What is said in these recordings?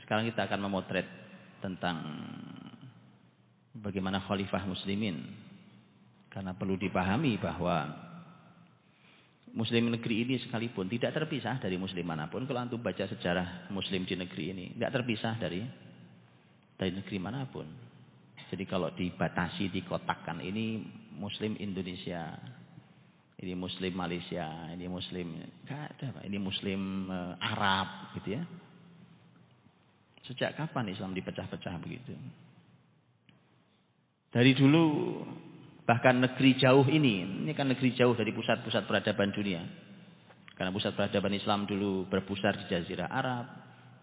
Sekarang kita akan memotret tentang bagaimana khalifah muslimin. Karena perlu dipahami bahwa muslim negeri ini sekalipun tidak terpisah dari muslim manapun. Kalau antum baca sejarah muslim di negeri ini, tidak terpisah dari negeri manapun. Jadi kalau dibatasi, dikotakkan, ini muslim Indonesia, ini muslim Malaysia, ini muslim, enggak ada Pak. Ini muslim Arab gitu ya. Sejak kapan Islam dipecah-pecah begitu? Dari dulu, bahkan negeri jauh ini kan negeri jauh dari pusat-pusat peradaban dunia. Karena pusat peradaban Islam dulu berpusat di Jazirah Arab,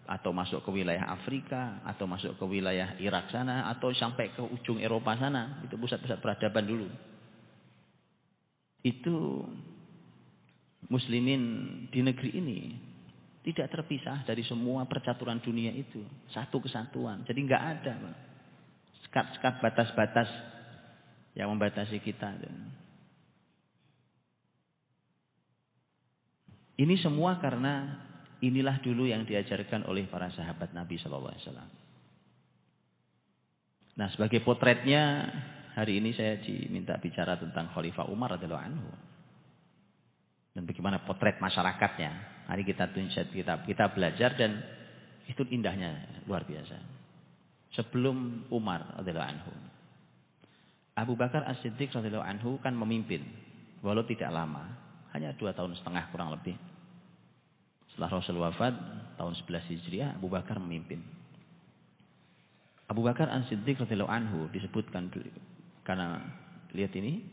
atau masuk ke wilayah Afrika, atau masuk ke wilayah Irak sana, atau sampai ke ujung Eropa sana. Itu pusat-pusat peradaban dulu. Itu muslimin di negeri ini tidak terpisah dari semua percaturan dunia itu. Satu kesatuan. Jadi enggak ada sekat-sekat batas-batas yang membatasi kita. Ini semua karena inilah dulu yang diajarkan oleh para sahabat Nabi Sallallahu Alaihi Wasallam. Nah, sebagai potretnya hari ini saya diminta bicara tentang Khalifah Umar radhiyallahu anhu dan bagaimana potret masyarakatnya. Mari kita belajar dan itu indahnya luar biasa. Sebelum Umar radhiyallahu anhu, Abu Bakar As-Siddiq radhiyallahu anhu kan memimpin, walau tidak lama, hanya 2,5 tahun kurang lebih. Setelah Rasul wafat tahun 11 Hijriah, Abu Bakar memimpin. Abu Bakar As-Siddiq radhiyallahu anhu disebutkan karena lihat ini,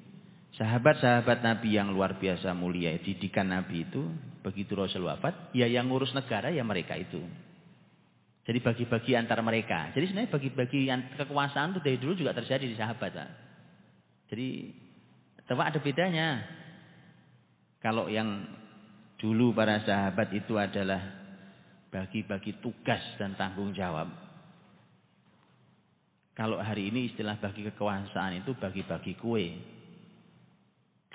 sahabat-sahabat Nabi yang luar biasa mulia, didikan Nabi itu, begitu Rasul wafat, ya yang ngurus negara ya mereka itu. Jadi bagi-bagi antara mereka. Jadi sebenarnya bagi-bagi kekuasaan itu dari dulu juga terjadi di sahabat. Jadi tetap ada bedanya. Kalau yang dulu para sahabat itu adalah bagi-bagi tugas dan tanggung jawab. Kalau hari ini istilah bagi kekuasaan itu bagi-bagi kue.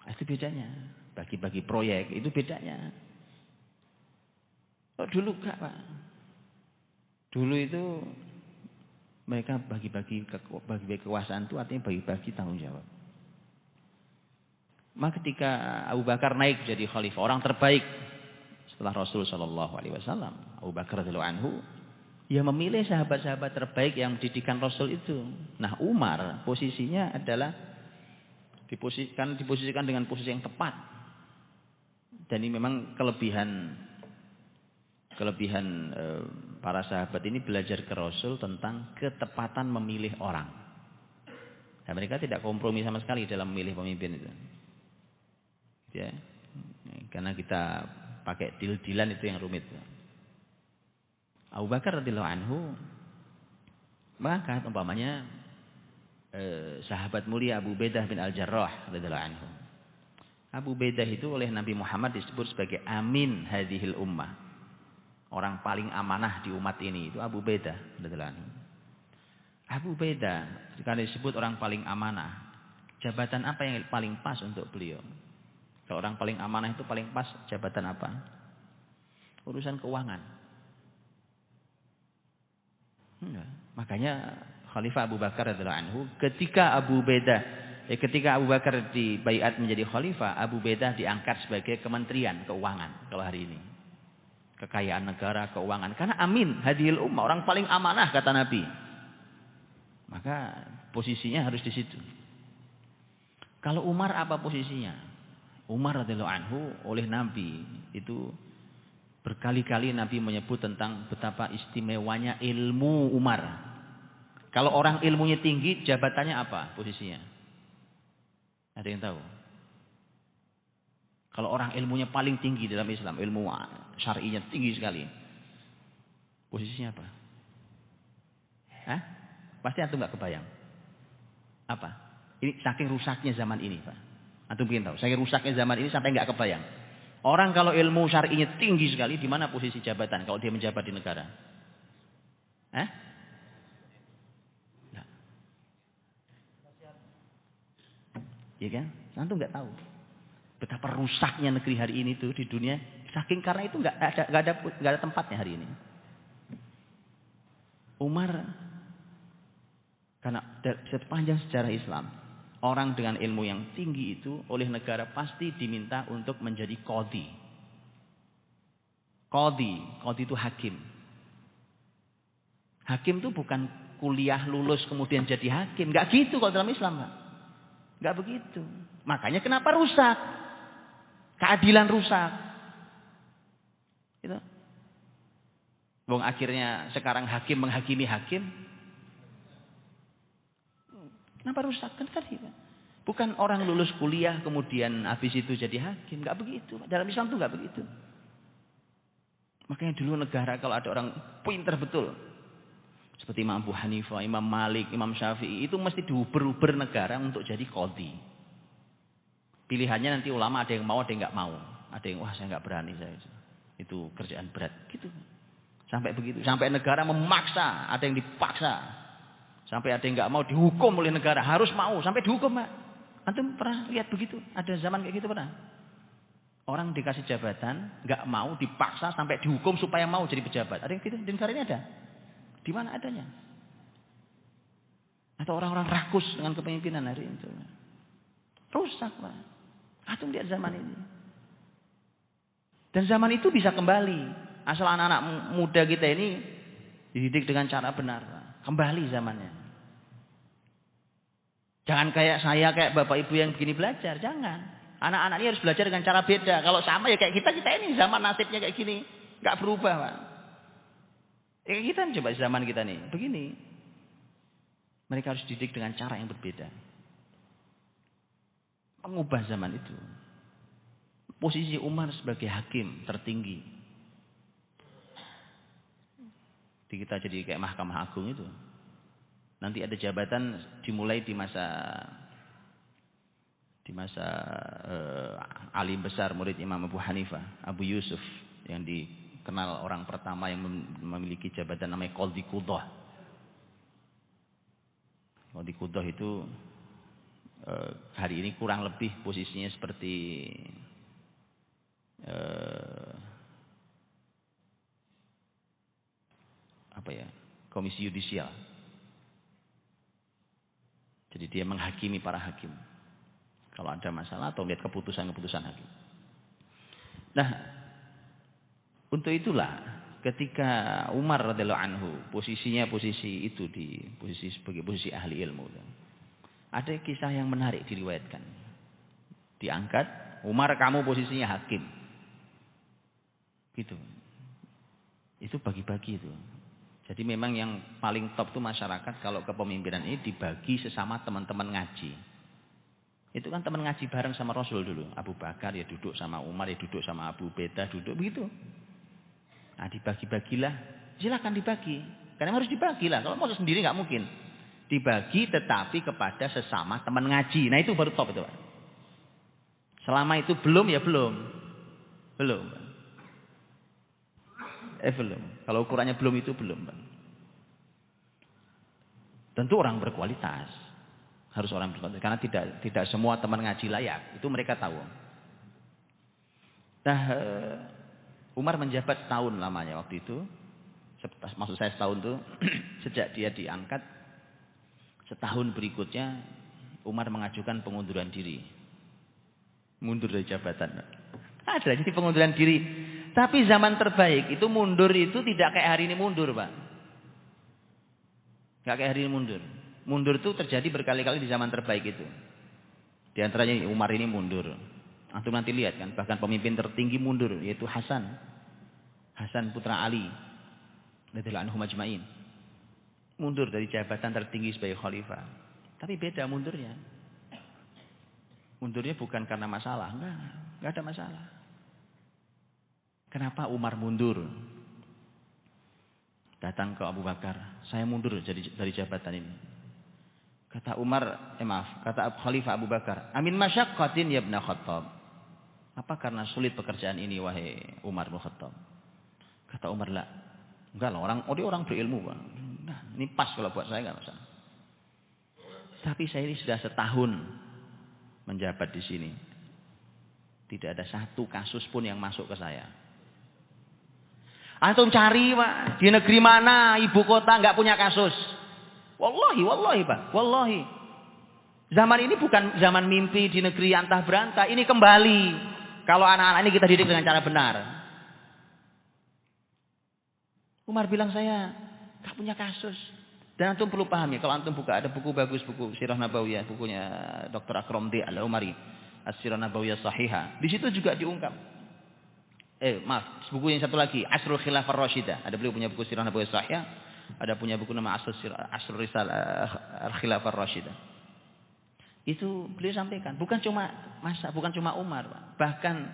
Itu bedanya. Bagi-bagi proyek itu bedanya. Oh, dulu enggak Pak. Dulu itu mereka bagi-bagi kekuasaan itu artinya bagi-bagi tanggung jawab. Maka ketika Abu Bakar naik jadi khalifah, orang terbaik setelah Rasul Shallallahu Alaihi Wasallam, Abu Bakar radhiyallahu anhu, ia memilih sahabat-sahabat terbaik yang didikan Rasul itu. Nah, Umar posisinya adalah diposisikan dengan posisi yang tepat. Dan ini memang kelebihan para sahabat ini belajar ke Rasul tentang ketepatan memilih orang. Dan mereka tidak kompromi sama sekali dalam memilih pemimpin itu. Ya, karena kita pakai deal-dealan itu yang rumit. Abu Bakar radhiyallahu anhu mengangkat umpamanya sahabat mulia Abu Ubaidah bin Al-Jarrah radhiyallahu anhu. Abu Ubaidah itu oleh Nabi Muhammad disebut sebagai amin hadhil ummah. Orang paling amanah di umat ini itu Abu Ubaidah radhiyallahu anhu. Abu Ubaidah karena disebut orang paling amanah. Jabatan apa yang paling pas untuk beliau? Kalau orang paling amanah itu paling pas jabatan apa? Urusan keuangan. Makanya Khalifah Abu Bakar radhiyallahu anhu ketika Abu Bakar dibaiat menjadi khalifah, Abu Ubaidah diangkat sebagai kementerian keuangan kalau hari ini. Kekayaan negara, keuangan. Karena amin hadhil ummah, orang paling amanah kata Nabi. Maka posisinya harus di situ. Kalau Umar apa posisinya? Umar radhiyallahu anhu oleh Nabi itu berkali-kali Nabi menyebut tentang betapa istimewanya ilmu Umar. Kalau orang ilmunya tinggi, jabatannya apa posisinya? Ada yang tahu? Kalau orang ilmunya paling tinggi dalam Islam, ilmu syar'inya tinggi sekali, posisinya apa? Hah? Pasti antum nggak kebayang. Apa? Ini saking rusaknya zaman ini, Pak. Antum mungkin tahu. Saking rusaknya zaman ini sampai nggak kebayang. Orang kalau ilmu syar'inya tinggi sekali, di mana posisi jabatan kalau dia menjabat di negara? Hah? Nah. Iya kan? Antum nggak tahu betapa rusaknya negeri hari ini tuh di dunia. Saking karena itu nggak ada tempatnya hari ini. Umar, karena sepanjang sejarah Islam, orang dengan ilmu yang tinggi itu oleh negara pasti diminta untuk menjadi qadhi. Qadhi itu hakim. Hakim itu bukan kuliah lulus kemudian jadi hakim. Enggak gitu kalau dalam Islam, Pak. Enggak begitu. Makanya kenapa rusak? Keadilan rusak. Gitu. Wong akhirnya sekarang hakim menghakimi hakim. Kenapa rusak? Kan tadi, Pak. Bukan orang lulus kuliah kemudian habis itu jadi hakim. Enggak begitu. Dalam Islam itu enggak begitu. Makanya dulu negara kalau ada orang pintar betul, seperti Imam Abu Hanifah, Imam Malik, Imam Syafi'i, itu mesti diuber-uber negara untuk jadi qadhi. Pilihannya nanti ulama ada yang mau, ada yang enggak mau. Ada yang wah saya enggak berani saya. Itu kerjaan berat gitu. Sampai begitu, sampai negara memaksa, ada yang dipaksa. Sampai ada yang enggak mau dihukum oleh negara, harus mau sampai dihukum, Pak. Antum pernah lihat begitu? Ada zaman kayak gitu pernah? Orang dikasih jabatan, enggak mau, dipaksa sampai dihukum supaya mau jadi pejabat. Ada yang gitu di negara ini ada? Di mana adanya? Atau orang-orang rakus dengan kepemimpinan hari itu. Rusak, Pak. Antum lihat zaman ini. Dan zaman itu bisa kembali. Asal anak-anak muda kita ini dididik dengan cara benar, Pak. Kembali zamannya. Jangan kayak saya, kayak bapak ibu yang begini belajar. Jangan. Anak-anak ini harus belajar dengan cara beda. Kalau sama ya kayak kita ini zaman nasibnya kayak gini. Enggak berubah, Pak. Ya kita coba zaman kita nih, begini. Mereka harus didik dengan cara yang berbeda. Mengubah zaman itu. Posisi Umar sebagai hakim tertinggi. Kita jadi kayak Mahkamah Agung itu. Nanti ada jabatan dimulai di masa alim besar murid Imam Abu Hanifah, Abu Yusuf, yang dikenal orang pertama yang memiliki jabatan namanya Qadhi Qudah. Qadhi Qudah itu hari ini kurang lebih posisinya seperti komisi yudisial. Jadi dia menghakimi para hakim. Kalau ada masalah atau lihat keputusan-keputusan hakim. Nah, untuk itulah ketika Umar radhiyallahu anhu posisinya posisi itu sebagai posisi ahli ilmu. Ada kisah yang menarik diriwayatkan. Diangkat, Umar kamu posisinya hakim. Gitu. Itu bagi-bagi itu. Jadi memang yang paling top itu masyarakat kalau kepemimpinan ini dibagi sesama teman-teman ngaji. Itu kan teman ngaji bareng sama Rasul dulu. Abu Bakar ya duduk sama Umar, ya duduk sama Abu Ubaidah, duduk begitu. Nah dibagi-bagilah, silakan dibagi. Karena harus dibagilah, kalau mau sendiri nggak mungkin. Dibagi tetapi kepada sesama teman ngaji. Nah itu baru top itu, Pak. Selama itu belum ya belum. Belum. Belum. Kalau ukurannya belum itu belum, Pak. Tentu orang berkualitas. Harus orang berkualitas. Karena tidak semua teman ngaji layak. Itu mereka tahu. Nah, Umar menjabat setahun lamanya waktu itu. Maksud saya setahun itu. Sejak dia diangkat. Setahun berikutnya. Umar mengajukan pengunduran diri. Mundur dari jabatan. Ada jadi pengunduran diri. Tapi zaman terbaik itu mundur itu tidak kayak hari ini mundur, Pak. Gak kayak hari ini mundur. Mundur itu terjadi berkali-kali di zaman terbaik itu. Di antaranya Umar ini mundur. Antum nanti lihat kan, bahkan pemimpin tertinggi mundur, yaitu Hasan putra Ali radhiyallahu anhu majma'in. Mundur dari jabatan tertinggi sebagai khalifah. Tapi beda mundurnya. Mundurnya bukan karena masalah, enggak ada masalah. Kenapa Umar mundur? Datang ke Abu Bakar, saya mundur dari jabatan ini. Kata kata Khalifah Abu Bakar, amin masyaqqatin ya ibn Khattab. Apa karena sulit pekerjaan ini wahai Umar bin Khattab? Kata Umar, lah. Enggak lah, orang berilmu, Pak. Nah, ini pas kalau buat saya enggak masalah. Tapi saya ini sudah setahun menjabat di sini. Tidak ada satu kasus pun yang masuk ke saya. Antum cari Pak, di negeri mana ibu kota nggak punya kasus? Wallahi Pak, wallahi. Zaman ini bukan zaman mimpi di negeri antah berantah, ini kembali. Kalau anak-anak ini kita didik dengan cara benar. Umar bilang saya nggak punya kasus. Dan antum perlu paham ya, kalau antum buka ada buku bagus, buku Sirah Nabawiyah, bukunya Dr. Akramdi Al-Umari, As-Sirah Nabawiyah Sahihah. Di situ juga diungkap. Buku yang satu lagi, Asrul Khilafah Rasyidah. Ada beliau punya buku Sirah Nabawiyah Sahihah, ada punya buku nama Asrul Risal Khilafah Rasyidah. Itu beliau sampaikan, bukan cuma Umar, bahkan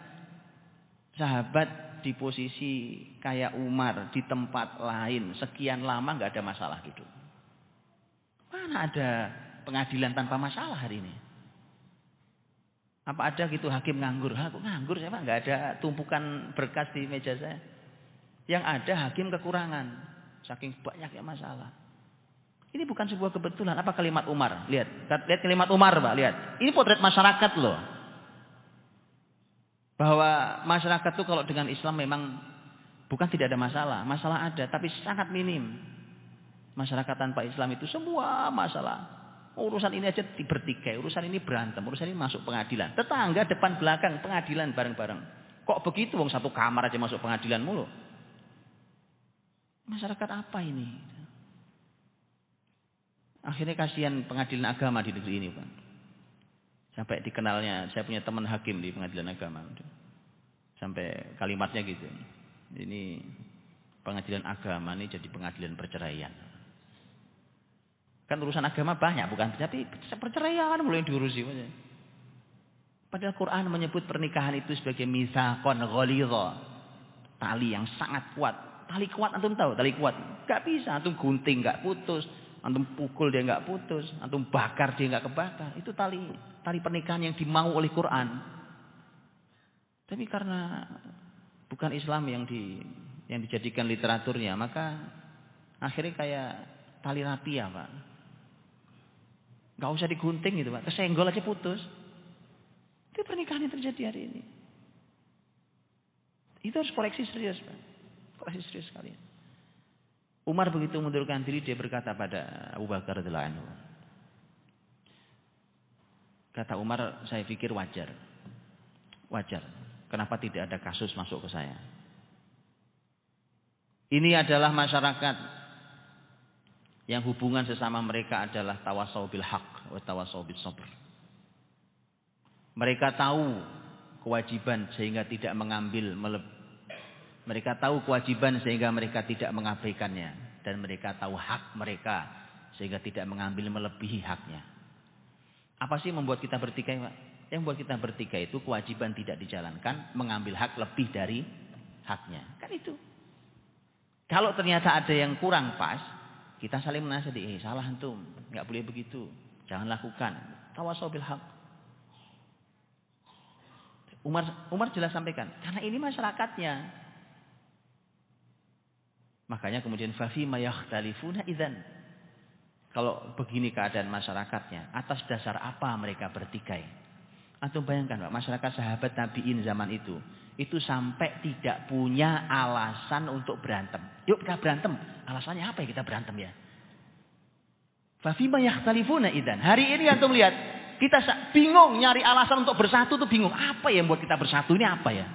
sahabat di posisi kayak Umar di tempat lain sekian lama nggak ada masalah gitu. Mana ada pengadilan tanpa masalah hari ini? Apa ada gitu hakim nganggur? Aku nganggur saya nggak ada tumpukan berkas di meja saya. Yang ada hakim kekurangan, saking banyaknya masalah. Ini bukan sebuah kebetulan. Apa kalimat Umar? Lihat kalimat Umar, Pak. Lihat. Ini potret masyarakat loh. Bahwa masyarakat tuh kalau dengan Islam memang bukan tidak ada masalah. Masalah ada, tapi sangat minim. Masyarakat tanpa Islam itu semua masalah. Urusan ini aja bertikai, urusan ini berantem, urusan ini masuk pengadilan. Tetangga depan belakang pengadilan bareng-bareng. Kok begitu wong satu kamar aja masuk pengadilan mulu? Masyarakat apa ini? Akhirnya kasihan pengadilan agama di negeri ini, Pak. Sampai dikenalnya, saya punya teman hakim di pengadilan agama. Sampai kalimatnya gitu. Ini pengadilan agama ini jadi pengadilan perceraian. Kan urusan agama banyak, bukan? Tapi perceraian mulai diurusi. Padahal Quran menyebut pernikahan itu sebagai mitsaqon ghalidha. Tali yang sangat kuat. Tali kuat antum tahu, tali kuat. Gak bisa antum gunting gak putus. Antum pukul dia nggak putus, antum bakar dia nggak kebakar. Itu tali pernikahan yang dimau oleh Quran. Tapi karena bukan Islam yang dijadikan literaturnya, maka akhirnya kayak tali rapia, Pak. Nggak usah digunting gitu, Pak. Kesenggol aja putus. Itu pernikahan yang terjadi hari ini. Itu harus koreksi serius, Pak. Koreksi serius sekali. Umar begitu mundurkan diri, dia berkata pada Abu Bakar radhiyallahu anhu. Kata Umar, saya pikir wajar. Wajar. Kenapa tidak ada kasus masuk ke saya? Ini adalah masyarakat yang hubungan sesama mereka adalah tawasau bil haq wa tawasau bis sabr. Mereka tahu kewajiban sehingga tidak mengambil mereka tahu kewajiban sehingga mereka tidak mengabaikannya. Dan mereka tahu hak mereka sehingga tidak mengambil melebihi haknya. Apa sih membuat kita bertikai, Pak? Yang membuat kita bertikai itu kewajiban tidak dijalankan, mengambil hak lebih dari haknya. Kan itu. Kalau ternyata ada yang kurang pas, kita saling menasihati, salah antum, nggak boleh begitu. Jangan lakukan. Tawasau bil haq. Umar jelas sampaikan, karena ini masyarakatnya. Makanya kemudian fafima yakhtalifuna idzan. Kalau begini keadaan masyarakatnya, atas dasar apa mereka bertikai? Antum bayangkan, Pak, masyarakat sahabat tabi'in zaman itu sampai tidak punya alasan untuk berantem. Yuk kita berantem. Alasannya apa ya kita berantem ya? Fafima yakhtalifuna idzan. Hari ini antum lihat, kita bingung nyari alasan untuk bersatu tuh bingung. Apa yang buat kita bersatu ini apa ya?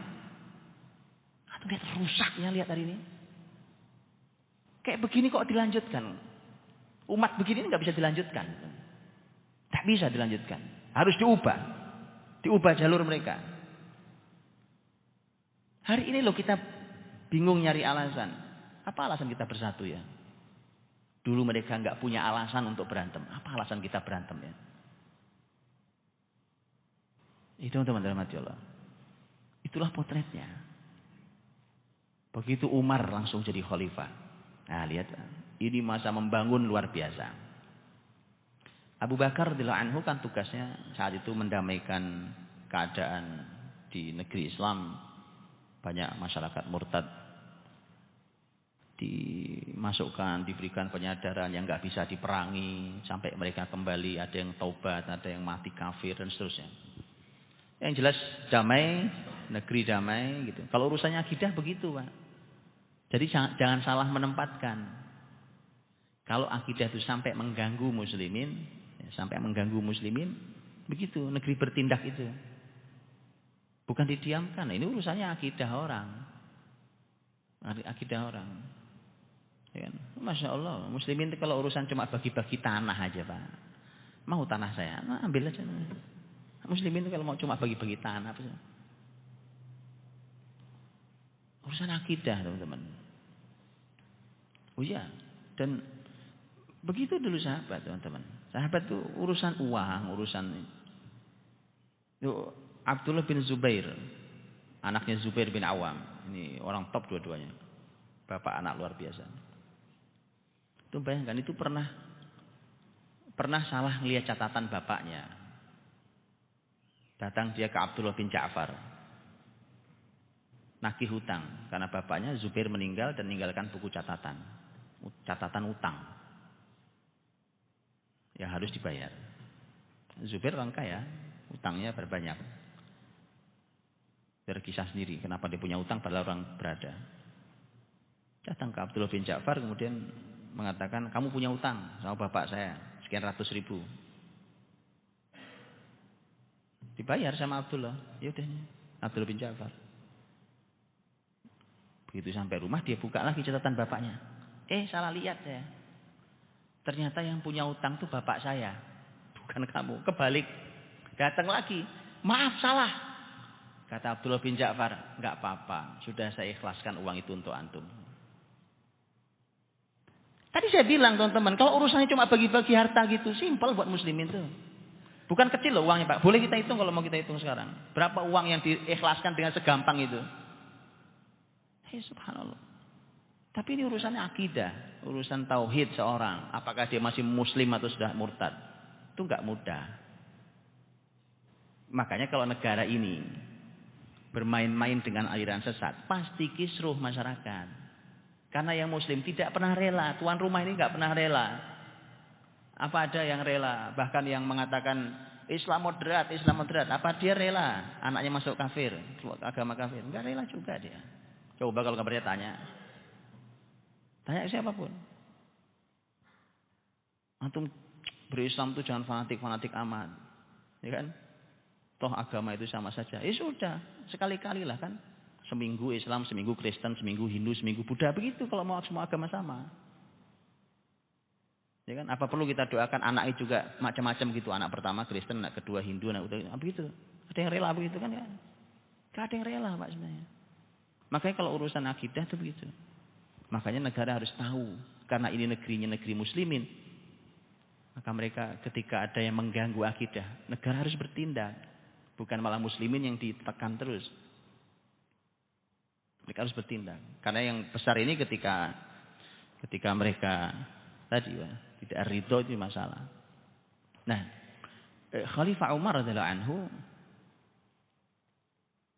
Antum lihat rusaknya lihat hari ini. Kayak begini kok dilanjutkan. Umat begini nggak bisa dilanjutkan. Tak bisa dilanjutkan. Harus diubah. Diubah jalur mereka. Hari ini loh kita bingung nyari alasan. Apa alasan kita bersatu ya? Dulu mereka nggak punya alasan untuk berantem. Apa alasan kita berantem ya? Itu teman-teman Allah. Itulah potretnya. Begitu Umar langsung jadi khalifah. Nah lihat, ini masa membangun luar biasa. Abu Bakar radhiyallahu anhu kan tugasnya saat itu mendamaikan keadaan di negeri Islam. Banyak masyarakat murtad dimasukkan, diberikan penyadaran yang nggak bisa diperangi sampai mereka kembali, ada yang taubat, ada yang mati kafir dan seterusnya. Yang jelas damai, negeri damai gitu. Kalau urusannya akidah begitu, Pak. Jadi jangan salah menempatkan. Kalau akidah itu sampai mengganggu muslimin, begitu negeri bertindak itu. Bukan didiamkan. Ini urusannya akidah orang. Ya kan? Masya Allah, muslimin itu kalau urusan cuma bagi-bagi tanah aja, Pak. Mau tanah saya, nah, ambil aja. Muslimin itu kalau mau cuma bagi-bagi tanah, apa sih? Urusan akidah, teman-teman. Oh iya, dan begitu dulu sahabat, teman-teman. Sahabat itu urusan uang, itu Abdullah bin Zubair, anaknya Zubair bin Awam. Ini orang top dua-duanya. Bapak anak luar biasa. Itu bayangkan, itu pernah salah ngelihat catatan bapaknya. Datang dia ke Abdullah bin Ja'far. Nagih hutang. Karena bapaknya Zubair meninggal dan meninggalkan buku catatan. Catatan utang. Ya harus dibayar. Zubair orang kaya. Utangnya berbanyak. Berkisah sendiri. Kenapa dia punya utang padahal orang berada. Datang ke Abdullah bin Ja'far kemudian mengatakan, kamu punya utang sama bapak saya. Sekian ratus ribu. Dibayar sama Abdullah. Yaudah, Abdullah bin Ja'far. Begitu sampai rumah dia buka lagi catatan bapaknya. Salah lihat saya. Ternyata yang punya utang itu bapak saya. Bukan kamu. Kebalik. Datang lagi. Maaf salah. Kata Abdullah bin Ja'far. Enggak apa-apa. Sudah saya ikhlaskan uang itu untuk antum. Tadi saya bilang teman-teman. Kalau urusannya cuma bagi-bagi harta gitu. Simpel buat muslimin tuh. Bukan kecil loh uangnya Pak. Boleh kita hitung kalau mau kita hitung sekarang. Berapa uang yang diikhlaskan dengan segampang itu. Subhanallah. Tapi ini urusannya akidah. Urusan tauhid seorang. Apakah dia masih muslim atau sudah murtad. Itu enggak mudah. Makanya kalau negara ini bermain-main dengan aliran sesat. Pasti kisruh masyarakat. Karena yang muslim tidak pernah rela. Tuan rumah ini enggak pernah rela. Apa ada yang rela? Bahkan yang mengatakan Islam moderat. Apa dia rela? Anaknya masuk kafir, agama kafir. Enggak rela juga dia. Coba kalau kabarnya tanya siapapun. Antum berislam itu jangan fanatik amat. Ya kan? Toh agama itu sama saja. Ya sudah, sekali-kali lah kan. Seminggu Islam, seminggu Kristen, seminggu Hindu, seminggu Buddha. Begitu kalau mau semua agama sama. Ya kan? Apa perlu kita doakan anaknya juga macam-macam gitu. Anak pertama Kristen, anak kedua Hindu, anak kedua begitu. Ada yang rela begitu kan ya? Gak ada yang rela Pak sebenarnya. Makanya kalau urusan akidah itu begitu. Makanya negara harus tahu. Karena ini negerinya negeri muslimin. Maka mereka ketika ada yang mengganggu akidah. Negara harus bertindak. Bukan malah muslimin yang ditekan terus. Mereka harus bertindak. Karena yang besar ini ketika mereka tadi ya. Tidak ridho itu masalah. Nah, Khalifah Umar radhiyallahu anhu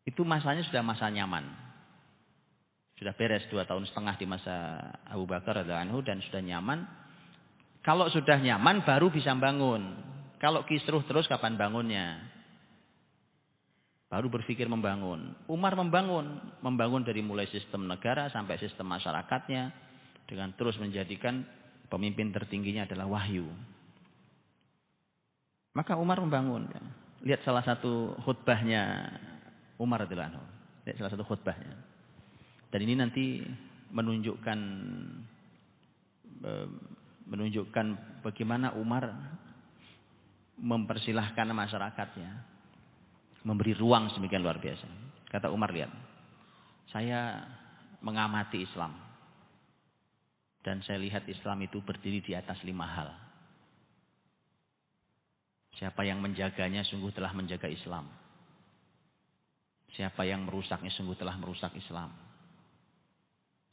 itu masanya sudah masa nyaman. Sudah beres 2,5 tahun di masa Abu Bakar radhiyallahu anhu dan sudah nyaman. Kalau sudah nyaman baru bisa bangun. Kalau kisruh terus kapan bangunnya? Baru berpikir membangun. Umar membangun dari mulai sistem negara sampai sistem masyarakatnya dengan terus menjadikan pemimpin tertingginya adalah wahyu. Maka Umar membangun. Lihat salah satu khutbahnya Umar radhiyallahu anhu. Lihat salah satu khutbahnya. Dan ini nanti menunjukkan bagaimana Umar mempersilahkan masyarakatnya. Memberi ruang sedemikian luar biasa. Kata Umar, lihat. Saya mengamati Islam. Dan saya lihat Islam itu berdiri di atas 5 hal. Siapa yang menjaganya sungguh telah menjaga Islam. Siapa yang merusaknya sungguh telah merusak Islam.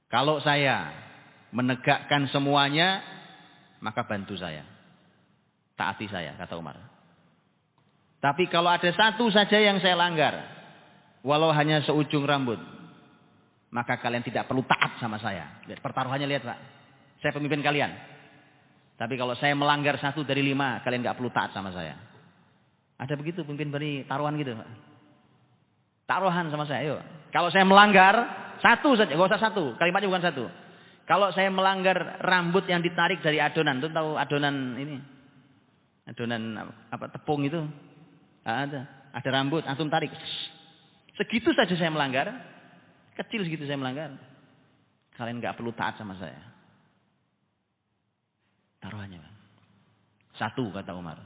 Kalau saya menegakkan semuanya, maka bantu saya. Taati saya, kata Umar. Tapi kalau ada satu saja yang saya langgar, walau hanya seujung rambut, maka kalian tidak perlu taat sama saya. Lihat pertaruhannya, lihat Pak. Saya pemimpin kalian. Tapi kalau saya melanggar 1 dari 5, kalian gak perlu taat sama saya. Ada begitu pemimpin beri taruhan gitu Pak. Taruhan sama saya, yuk. Kalau saya melanggar, Satu saja, nggak usah satu. Kalimatnya bukan satu. Kalau saya melanggar rambut yang ditarik dari adonan, tuh tahu adonan ini? Adonan apa tepung itu? Ada rambut, antum tarik. Segitu saja saya melanggar. Kecil segitu saya melanggar. Kalian nggak perlu taat sama saya. Taruhannya. Satu kata Umar.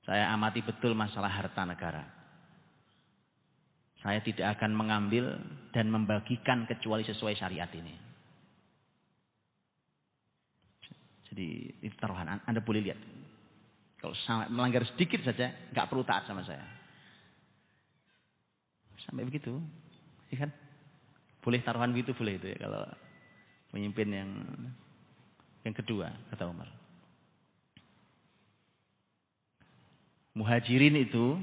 Saya amati betul masalah harta negara. Saya tidak akan mengambil dan membagikan kecuali sesuai syariat ini. Jadi itu taruhan. Anda boleh lihat. Kalau melanggar sedikit saja, nggak perlu taat sama saya. Sampai begitu, ya kan? Boleh taruhan begitu boleh itu ya kalau pemimpin yang kedua kata Umar. Muhajirin itu,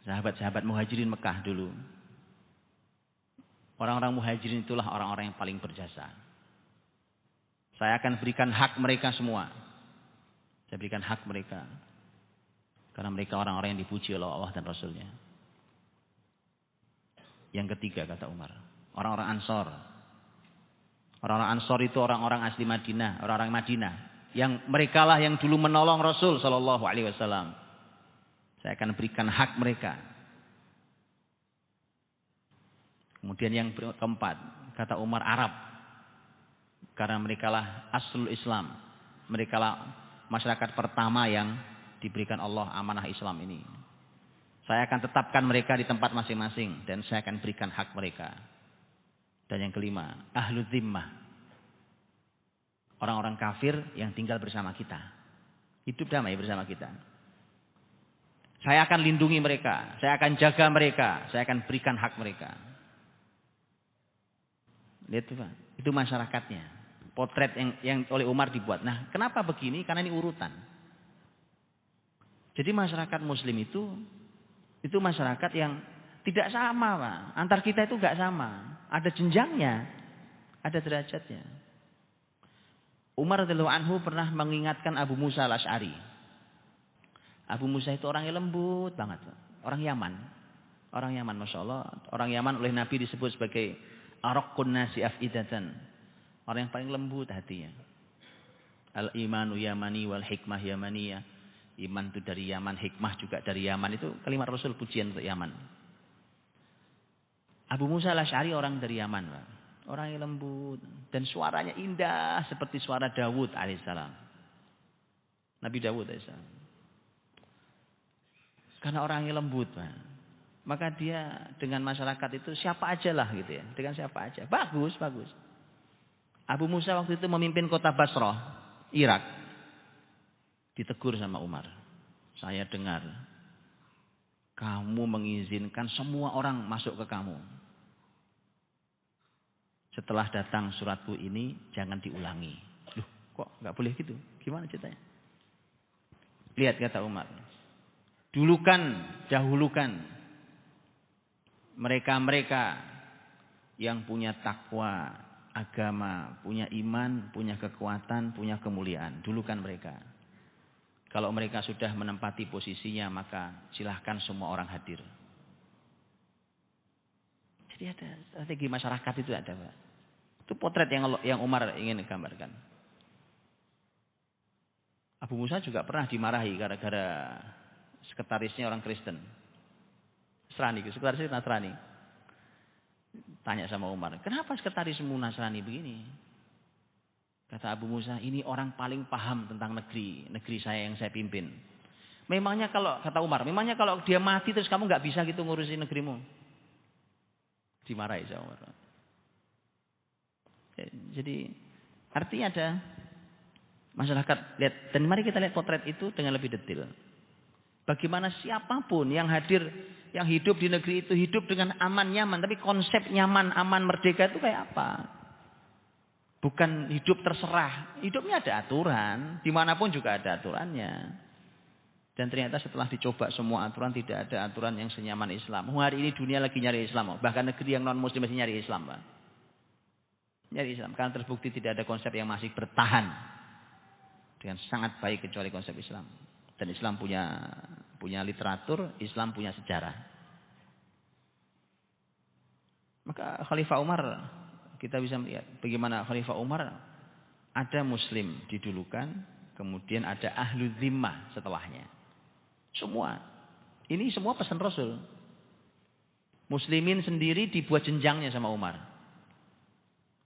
sahabat-sahabat muhajirin Mekah dulu. Orang-orang muhajirin itulah orang-orang yang paling berjasa. Saya akan berikan hak mereka semua. Saya berikan hak mereka. Karena mereka orang-orang yang dipuji oleh Allah dan Rasulnya. Yang ketiga kata Umar, orang-orang Ansor. Orang-orang Ansor itu orang-orang asli Madinah, orang-orang Madinah. Yang merekalah yang dulu menolong Rasul Shallallahu Alaihi Wasallam. Saya akan berikan hak mereka. Kemudian yang keempat, kata Umar, Arab. Karena merekalah aslul Islam. Merekalah masyarakat pertama yang diberikan Allah amanah Islam ini. Saya akan tetapkan mereka di tempat masing-masing. Dan saya akan berikan hak mereka. Dan yang kelima, ahlu zimmah. Orang-orang kafir yang tinggal bersama kita. Hidup damai bersama kita. Saya akan lindungi mereka, saya akan jaga mereka, saya akan berikan hak mereka. Lihat tuh Pak, itu masyarakatnya. Potret yang oleh Umar dibuat. Nah, kenapa begini? Karena ini urutan. Jadi masyarakat Muslim itu masyarakat yang tidak sama Pak. Antar kita itu nggak sama. Ada jenjangnya, ada derajatnya. Umar radhiyallahu anhu pernah mengingatkan Abu Musa al-Asy'ari. Abu Musa itu orang yang lembut banget. Orang Yaman. Orang Yaman, Masya Allah. Orang Yaman oleh Nabi disebut sebagai araqqun nasi af'idatan. Orang yang paling lembut hatinya. Al-imanu yamani wal hikmah yamaniyah. Iman itu dari Yaman, hikmah juga dari Yaman. Itu kalimat Rasul pujian untuk Yaman. Abu Musa al-Asy'ari orang dari Yaman. Pak. Orang yang lembut. Dan suaranya indah seperti suara Dawud alaihissalam. Nabi Dawud alaihissalam. Karena orang yang lembut, Pak. Maka dia dengan masyarakat itu siapa aja lah gitu ya. Dengan siapa aja. Bagus, bagus. Abu Musa waktu itu memimpin kota Basrah, Irak. Ditegur sama Umar. Saya dengar kamu mengizinkan semua orang masuk ke kamu. Setelah datang suratku ini jangan diulangi. Loh, kok nggak boleh gitu? Gimana ceritanya? Lihat kata Umar. Dahulukan mereka-mereka yang punya takwa, agama, punya iman, punya kekuatan, punya kemuliaan. Dulukan mereka. Kalau mereka sudah menempati posisinya, maka silahkan semua orang hadir. Jadi ada strategi masyarakat itu ada, Pak. Itu potret yang Umar ingin gambarkan. Abu Musa juga pernah dimarahi gara-gara sekretarisnya orang Kristen. Sekretarisnya Nasrani. Tanya sama Umar, kenapa sekretarismu Nasrani begini? Kata Abu Musa, ini orang paling paham tentang negeri saya yang saya pimpin. Memangnya kalau, kata Umar, memangnya kalau dia mati terus kamu nggak bisa gitu ngurusin negerimu? Dimarahi sama Umar. Jadi artinya ada masyarakat lihat, dan mari kita lihat potret itu dengan lebih detail. Bagaimana siapapun yang hadir, yang hidup di negeri itu hidup dengan aman, nyaman. Tapi konsep nyaman, aman, merdeka itu kayak apa? Bukan hidup terserah. Hidupnya ada aturan. Dimanapun juga ada aturannya. Dan ternyata setelah dicoba semua aturan, tidak ada aturan yang senyaman Islam. Hari ini dunia lagi nyari Islam. Bahkan negeri yang non-muslim masih nyari Islam. Pak. Nyari Islam. Karena terbukti tidak ada konsep yang masih bertahan. Dengan sangat baik kecuali konsep Islam. Dan Islam punya literatur, Islam punya sejarah. Maka Khalifah Umar, kita bisa melihat bagaimana Khalifah Umar ada muslim didulukan, kemudian ada ahlu zimmah setelahnya. Semua. Ini semua pesan Rasul. Muslimin sendiri dibuat jenjangnya sama Umar.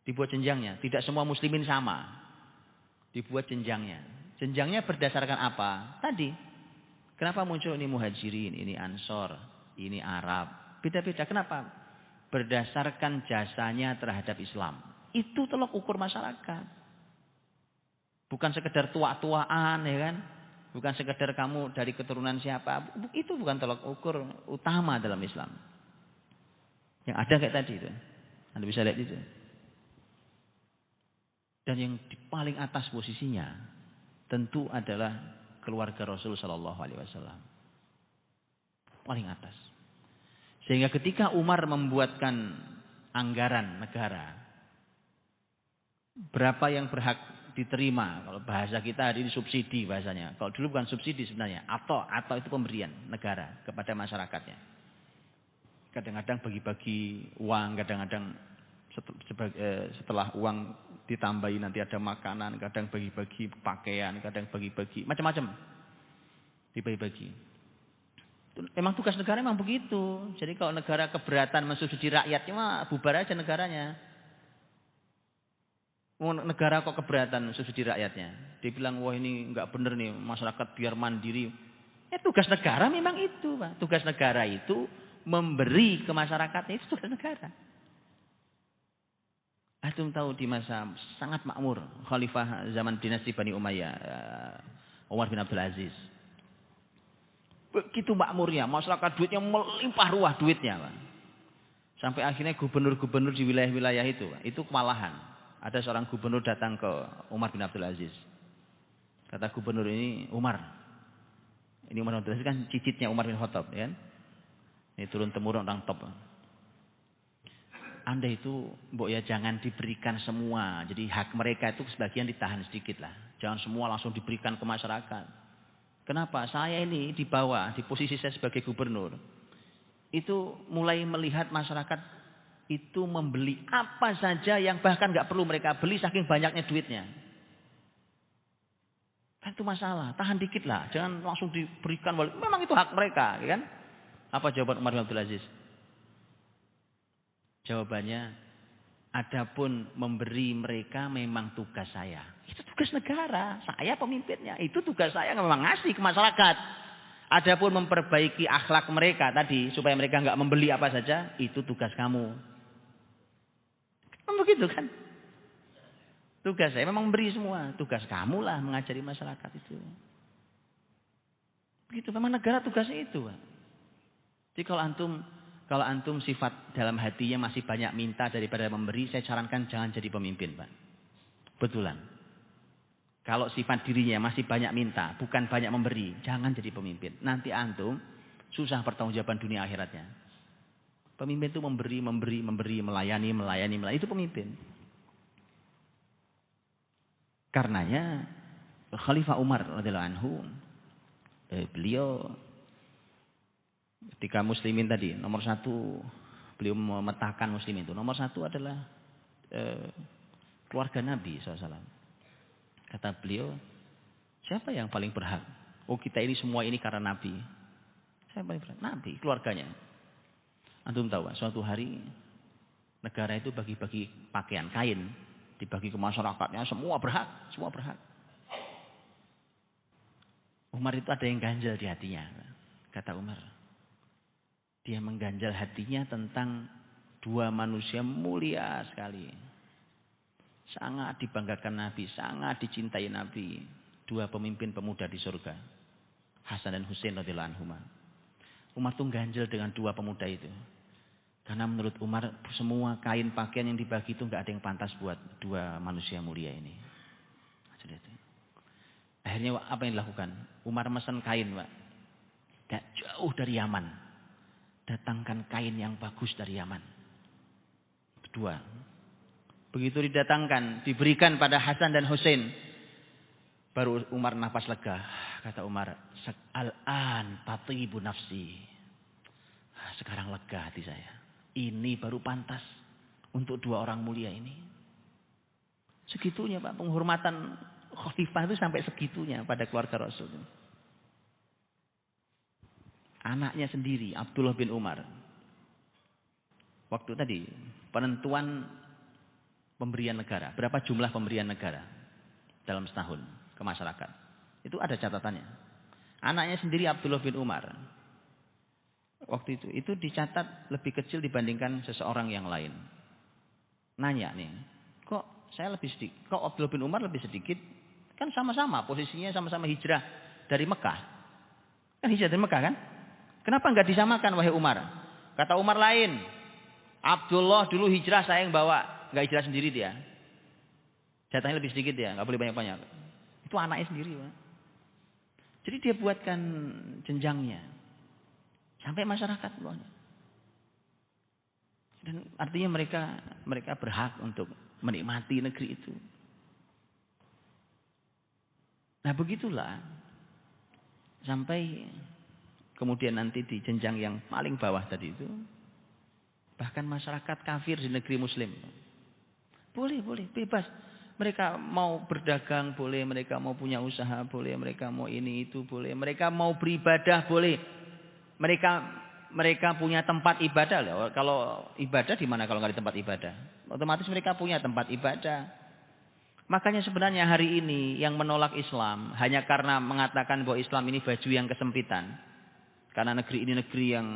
Dibuat jenjangnya. Tidak semua muslimin sama. Dibuat jenjangnya. Jenjangnya berdasarkan apa? Tadi. Kenapa muncul ini muhajirin, ini ansor, ini Arab. Beda-beda. Kenapa? Berdasarkan jasanya terhadap Islam. Itu tolak ukur masyarakat. Bukan sekedar tua-tuaan, ya kan? Bukan sekedar kamu dari keturunan siapa. Itu bukan tolak ukur utama dalam Islam. Yang ada kayak tadi itu. Anda bisa lihat itu. Dan yang di paling atas posisinya tentu adalah keluarga Rasul Shallallahu Alaihi Wasallam. Paling atas. Sehingga ketika Umar membuatkan anggaran negara, berapa yang berhak diterima? Kalau bahasa kita hari ini subsidi bahasanya. Kalau dulu bukan subsidi sebenarnya. Atau itu pemberian negara kepada masyarakatnya. Kadang-kadang bagi-bagi uang, kadang-kadang setelah uang ditambahi nanti ada makanan, kadang bagi-bagi pakaian, kadang bagi-bagi macam-macam. Dibagi-bagi. Memang tugas negara memang begitu. Jadi kalau negara keberatan mensubsidi rakyatnya mah bubar aja negaranya. Negara kok keberatan subsidi rakyatnya. Dia bilang wah ini enggak benar nih masyarakat biar mandiri. Tugas negara memang itu, Pak. Tugas negara itu memberi ke masyarakatnya, itu tugas negara. Antum tahu di masa sangat makmur khalifah zaman dinasti Bani Umayyah, Umar bin Abdul Aziz. Begitu makmurnya, masyarakat duitnya melimpah ruah duitnya, Pak. Sampai akhirnya gubernur-gubernur di wilayah-wilayah itu kewalahan. Ada seorang gubernur datang ke Umar bin Abdul Aziz. Kata gubernur ini, Umar. Ini Umar bin Abdul Aziz kan cicitnya Umar bin Khattab, ya kan? Ini turun-temurun orang top. Anda itu, mbok ya jangan diberikan semua. Jadi hak mereka itu sebagian ditahan sedikit lah. Jangan semua langsung diberikan ke masyarakat. Kenapa? Saya ini di bawah, di posisi saya sebagai gubernur, itu mulai melihat masyarakat itu membeli apa saja yang bahkan nggak perlu mereka beli saking banyaknya duitnya. Kan itu masalah, tahan dikit lah, jangan langsung diberikan. Memang itu hak mereka, ya kan? Apa jawaban Umar bin Abdul Aziz? Jawabannya, adapun memberi mereka memang tugas saya. Itu tugas negara, saya pemimpinnya. Itu tugas saya memang ngasih ke masyarakat. Adapun memperbaiki akhlak mereka tadi supaya mereka nggak membeli apa saja, itu tugas kamu. Begitu kan? Tugas saya memang memberi semua. Tugas kamu lah mengajari masyarakat itu. Begitu, memang negara tugasnya itu. Jadi kalau antum sifat dalam hatinya masih banyak minta daripada memberi, saya sarankan jangan jadi pemimpin, Pak. Betulan. Kalau sifat dirinya masih banyak minta, bukan banyak memberi, jangan jadi pemimpin. Nanti antum susah pertanggungjawaban dunia akhiratnya. Pemimpin itu memberi, melayani. Itu pemimpin. Karenanya Khalifah Umar radhiyallahu anhu, beliau ketika muslimin tadi, nomor satu beliau memetakan muslimin itu. Nomor satu adalah keluarga Nabi SAW. Kata beliau, siapa yang paling berhak? Oh kita ini semua ini karena Nabi. Siapa yang paling berhak? Nabi, keluarganya. Antum tahu, suatu hari negara itu bagi-bagi pakaian, kain. Dibagi ke masyarakatnya, semua berhak. Umar itu ada yang ganjal di hatinya. Kata Umar. Dia mengganjal hatinya tentang dua manusia mulia sekali. Sangat dibanggakan Nabi, sangat dicintai Nabi. Dua pemimpin pemuda di surga. Hasan dan Husain radhiyallahu anhuma. Umar tuh ganjal dengan dua pemuda itu. Karena menurut Umar semua kain pakaian yang dibagi itu nggak ada yang pantas buat dua manusia mulia ini. Akhirnya apa yang dilakukan? Umar mesen kain, Pak. Gak jauh dari Yaman. Datangkan kain yang bagus dari Yaman. Kedua. Begitu didatangkan, diberikan pada Hasan dan Husain. Baru Umar nafas lega. Kata Umar, al-an tatibu nafsi. Sekarang lega hati saya. Ini baru pantas untuk dua orang mulia ini. Segitunya Pak, penghormatan khalifah itu sampai segitunya pada keluarga Rasul. Anaknya sendiri, Abdullah bin Umar. Waktu tadi, penentuan pemberian negara. Berapa jumlah pemberian negara dalam setahun ke masyarakat. Itu ada catatannya. Anaknya sendiri Abdullah bin Umar. Waktu itu dicatat lebih kecil dibandingkan seseorang yang lain. Nanya nih, kok saya lebih sedikit, kok Abdullah bin Umar lebih sedikit? Kan sama-sama, posisinya sama-sama hijrah dari Mekah. Kan hijrah dari Mekah kan? Kenapa enggak disamakan wahai Umar? Kata Umar lain, Abdullah dulu hijrah saya yang bawa, enggak hijrah sendiri dia. Jatahnya lebih sedikit ya, enggak boleh banyak-banyak. Itu anaknya sendiri, Pak. Jadi dia buatkan jenjangnya. Sampai masyarakat pokoknya. Dan artinya mereka berhak untuk menikmati negeri itu. Nah begitulah. Sampai kemudian nanti di jenjang yang paling bawah tadi itu. Bahkan masyarakat kafir di negeri muslim. Boleh, bebas. Mereka mau berdagang boleh, mereka mau punya usaha boleh, mereka mau ini itu boleh, mereka mau beribadah boleh. Mereka punya tempat ibadah loh. Kalau ibadah di mana kalau nggak di tempat ibadah? Otomatis mereka punya tempat ibadah. Makanya sebenarnya hari ini yang menolak Islam hanya karena mengatakan bahwa Islam ini baju yang kesempitan. Karena negeri ini negeri yang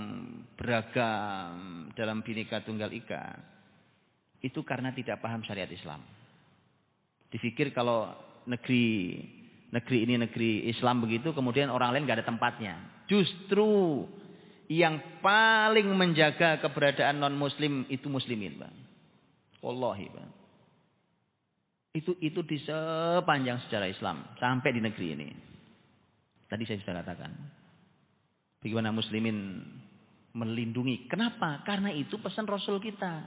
beragam dalam Bhinneka Tunggal Ika. Itu karena tidak paham syariat Islam. Dipikir kalau negeri ini negeri Islam begitu, kemudian orang lain nggak ada tempatnya. Justru yang paling menjaga keberadaan non-muslim itu muslimin, Bang. Wallahi, Bang. Itu di sepanjang sejarah Islam sampai di negeri ini. Tadi saya sudah katakan. Bagaimana muslimin melindungi. Kenapa? Karena itu pesan Rasul kita.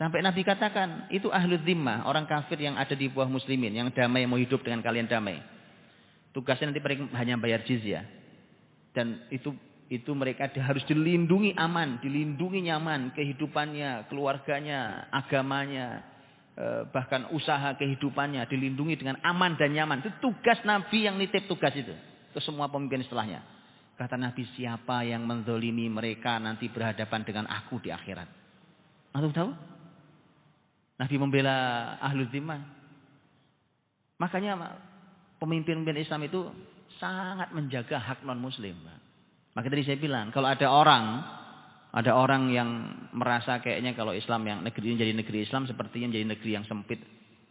Sampai Nabi katakan, itu ahlul zimmah, orang kafir yang ada di bawah muslimin, yang damai, mau hidup dengan kalian damai. Tugasnya nanti mereka hanya bayar jizyah. Dan itu mereka harus dilindungi aman, dilindungi nyaman, kehidupannya, keluarganya, agamanya, bahkan usaha kehidupannya, dilindungi dengan aman dan nyaman. Itu tugas Nabi yang nitip tugas itu ke semua pemimpin setelahnya. Kata Nabi, siapa yang menzolimi mereka nanti berhadapan dengan aku di akhirat. Antum tahu? Nabi membela ahlul zimmah. Makanya pemimpin-pemimpin Islam itu sangat menjaga hak non-muslim. Maka tadi saya bilang, kalau ada orang yang merasa kayaknya kalau Islam yang negeri ini jadi negeri Islam sepertinya menjadi negeri yang sempit,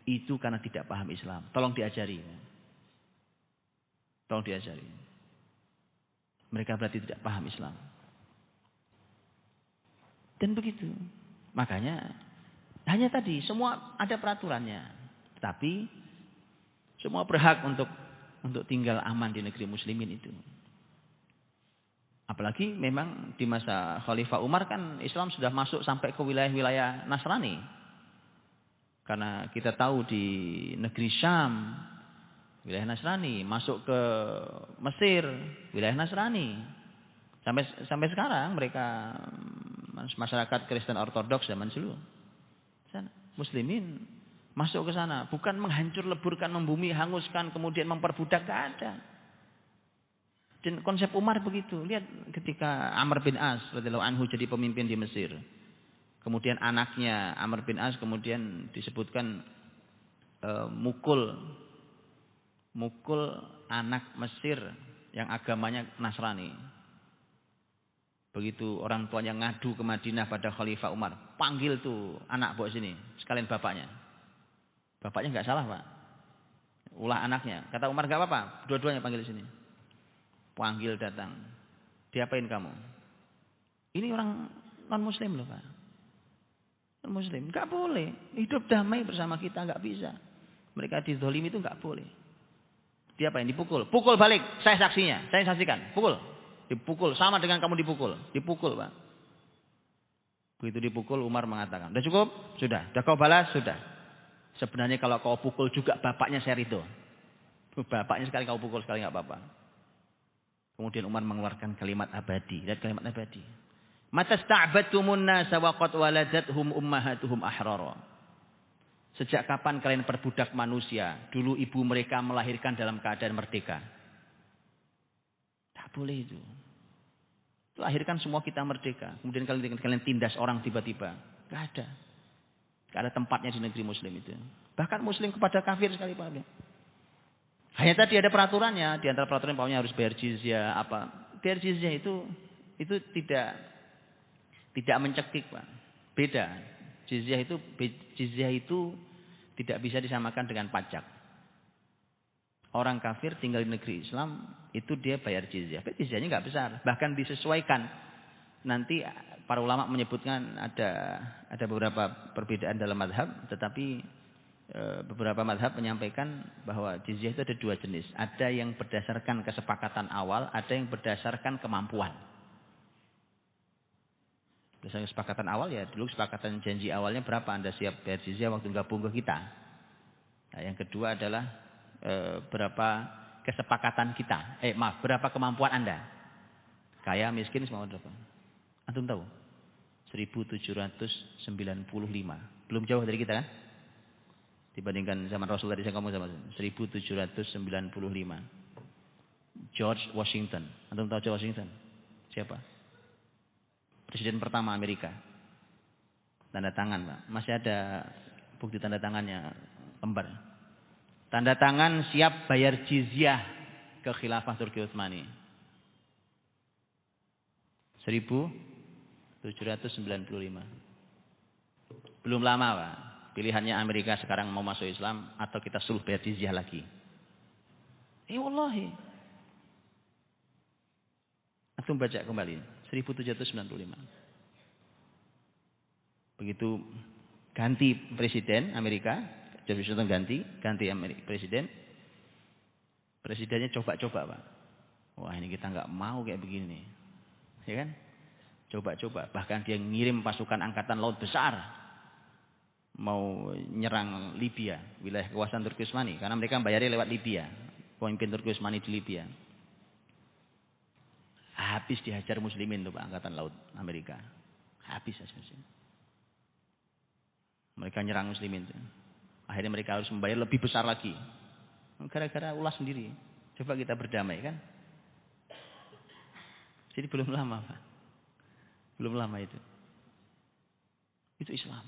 itu karena tidak paham Islam. Tolong diajari. Tolong diajari. Mereka berarti tidak paham Islam. Dan begitu. Makanya hanya tadi semua ada peraturannya. Tapi semua berhak untuk tinggal aman di negeri muslimin itu. Apalagi memang di masa Khalifah Umar kan Islam sudah masuk sampai ke wilayah-wilayah Nasrani. Karena kita tahu di negeri Syam wilayah Nasrani, masuk ke Mesir wilayah Nasrani. Sampai sekarang mereka masyarakat Kristen Ortodoks zaman dulu. Muslimin masuk ke sana, bukan menghancur leburkan, membumi, hanguskan, kemudian memperbudak, gak ada. Dan konsep Umar begitu. Lihat ketika Amr bin As radhiyallahu anhu jadi pemimpin di Mesir. Kemudian anaknya Amr bin As kemudian disebutkan mukul anak Mesir yang agamanya Nasrani. Begitu orang tuanya ngadu ke Madinah pada Khalifah Umar, panggil tuh anak bawa sini, sekalian bapaknya. Bapaknya nggak salah, Pak. Ulah anaknya. Kata Umar nggak apa-apa, dua-duanya panggil sini. Panggil datang. Diapain kamu? Ini orang non-muslim loh, Pak. Non-muslim, nggak boleh hidup damai bersama kita, nggak bisa. Mereka dizolimi itu nggak boleh. Diapain? Dipukul. Pukul balik. Saya saksinya. Saya saksikan. Pukul. Dipukul sama dengan kamu dipukul. Dipukul, Pak. Begitu dipukul Umar mengatakan, "Sudah cukup? Sudah. Sudah kau balas? Sudah. Sebenarnya kalau kau pukul juga bapaknya saya ridho. Bapaknya sekali kau pukul sekali enggak apa-apa." Kemudian Umar mengeluarkan kalimat abadi. Lihat kalimat abadi. Matasta'badtumun nasa wa qad waladathum ummahatuhum ahrara. Sejak kapan kalian perbudak manusia? Dulu ibu mereka melahirkan dalam keadaan merdeka. Tak boleh itu. Lahirkan semua kita merdeka. Kemudian kalian tindas orang tiba-tiba. Gak ada. Gak ada tempatnya di negeri muslim itu. Bahkan muslim kepada kafir sekali Pak. Hanya tadi ada peraturannya. Di antara peraturan pokoknya harus bayar jizyah apa. Bayar jizyah itu tidak mencekik Pak. Beda. Jizyah itu tidak bisa disamakan dengan pajak. Orang kafir tinggal di negeri Islam itu dia bayar jizyah. Tapi jizyahnya nggak besar, bahkan disesuaikan. Nanti para ulama menyebutkan ada beberapa perbedaan dalam mazhab, tetapi beberapa mazhab menyampaikan bahwa jizyah itu ada dua jenis. Ada yang berdasarkan kesepakatan awal, ada yang berdasarkan kemampuan. Berdasarkan kesepakatan awal ya dulu kesepakatan janji awalnya berapa Anda siap bayar jizyah waktu gabung ke kita. Nah, yang kedua adalah berapa kesepakatan kita. Berapa kemampuan Anda. Kaya, miskin, semua berapa? Antum tahu? 1795. Belum jauh dari kita kan? Dibandingkan zaman Rasul tadi saya ngomong sama 1795. George Washington. Antum tahu George Washington? Siapa? Presiden pertama Amerika. Tanda tangan, Pak. Masih ada bukti tanda tangannya lembar. Tanda tangan siap bayar jizyah ke khilafah Turki Utsmani. 1795. Belum lama Pak. Pilihannya Amerika sekarang mau masuk Islam atau kita suruh bayar jizyah lagi. Wallahi. Antum baca kembali. 1795. Begitu ganti presiden Amerika. George Washington ganti presiden. Presidennya coba-coba Pak. Wah ini kita nggak mau kayak begini, ya kan? Coba-coba. Bahkan dia ngirim pasukan angkatan laut besar mau nyerang Libya, wilayah kekuasaan Turki Utsmani, karena mereka bayarnya lewat Libya, pemimpin Turki Utsmani di Libya. Habis dihajar muslimin tuh Pak angkatan laut Amerika. Habis. Mereka nyerang muslimin tuh. Akhirnya mereka harus membayar lebih besar lagi. Gara-gara ulah sendiri. Coba kita berdamai kan. Jadi belum lama Pak. Belum lama itu. Itu Islam.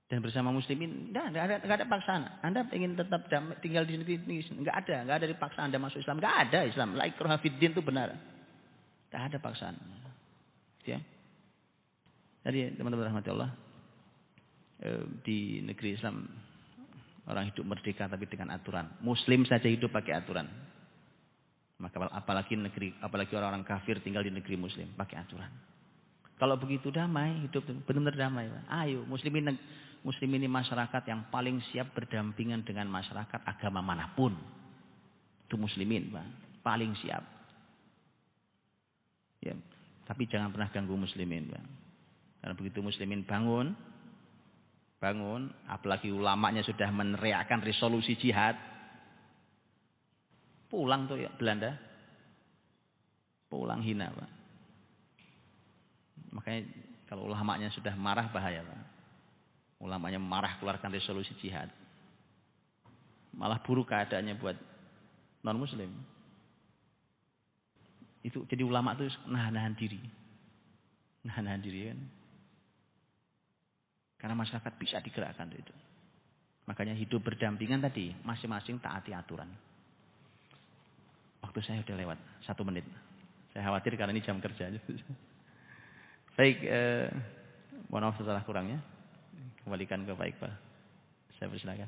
Dan bersama muslimin, enggak ada paksaan. Anda ingin tetap damai, tinggal di negeri ini, enggak ada paksaan Anda masuk Islam. Enggak ada Islam. La ikraha fiddin itu benar. Enggak ada paksaan. Ya. Jadi teman-teman rahmati Allah, di negeri Islam orang hidup merdeka tapi dengan aturan. Muslim saja hidup pakai aturan. Maka apalagi orang-orang kafir tinggal di negeri muslim pakai aturan. Kalau begitu damai, hidup benar-benar damai. Ayo, muslimin ini masyarakat yang paling siap berdampingan dengan masyarakat agama manapun. Itu muslimin, Pak. Paling siap. Ya, tapi jangan pernah ganggu muslimin, Pak. Karena begitu muslimin bangun, apalagi ulamanya sudah meneriakkan resolusi jihad, pulang tuh ya Belanda, pulang hina Pak. Makanya kalau ulamanya sudah marah bahaya Pak. Ulamanya marah keluarkan resolusi jihad, malah buruk keadaannya buat non muslim. Itu jadi ulama itu nahan diri kan. Karena masyarakat bisa digerakkan itu. Makanya hidup berdampingan tadi, masing-masing taati aturan. Waktu saya sudah lewat 1 menit. Saya khawatir karena ini jam kerja. Baik, mohon maaf salah kurangnya. Kembalikan ke Pak Iqbal. Saya persilakan.